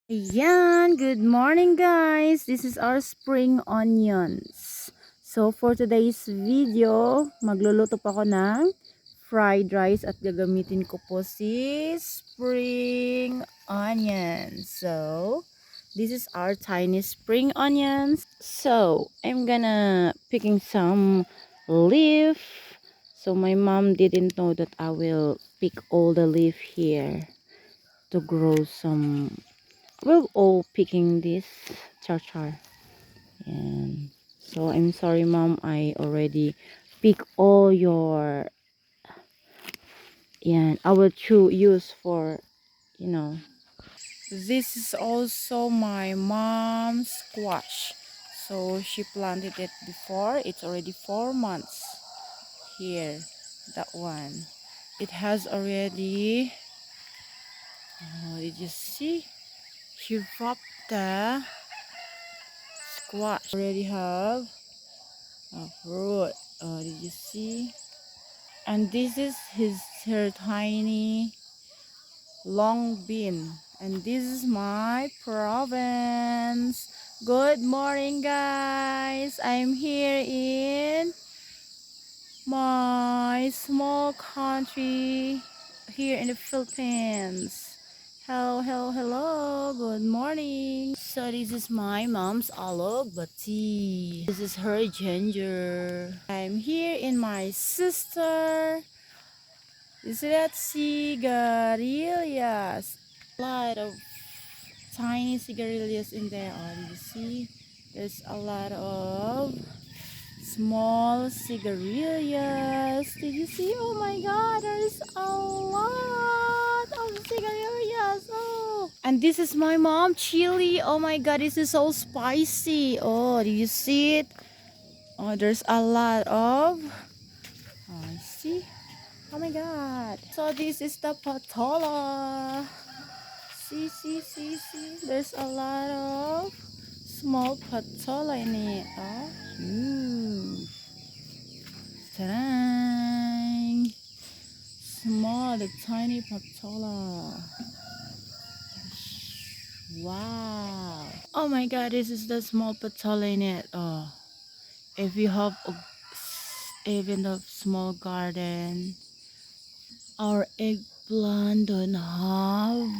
Ayan, good morning guys. This is our spring onions. So for today's video, magluluto pa ako ng fried rice at gagamitin ko po si spring onions. So this is our tiny spring onions. So I'm gonna picking some leaf. So my mom didn't know that I will pick all the leaf here to grow some. We're all picking this char. And so I'm sorry, mom. I already pick all your. And I will use for, you know. This is also my mom's squash. So she planted it before. It's already 4 months. Here, that one. It has already. Oh, did you see? She dropped the squash. Already have a fruit. Oh, did you see? And this is her tiny long bean. And this is my province. Good morning, guys. I'm here in my small country here in the Philippines. Hello, hello, hello. Good morning. So this is my mom's alog This is her ginger. I'm here in my sister. You see that cigarillas? A lot of tiny cigarillas in there. Oh, did you see? There's a lot of small cigarillas. Did you see? Oh my god, there's a lot of cigarillas. Oh, and this is my mom chili. Oh my god, this is so spicy. Oh, did you see it? Oh, there's a lot of. Oh, I see. Oh my god. So this is the patola. See. There's a lot of small patola in it. Oh, huge. Ta-da! Small, the tiny patola. Wow. Oh my god, this is the small patola in it. Oh, if you have even a small garden, our eggplant don't have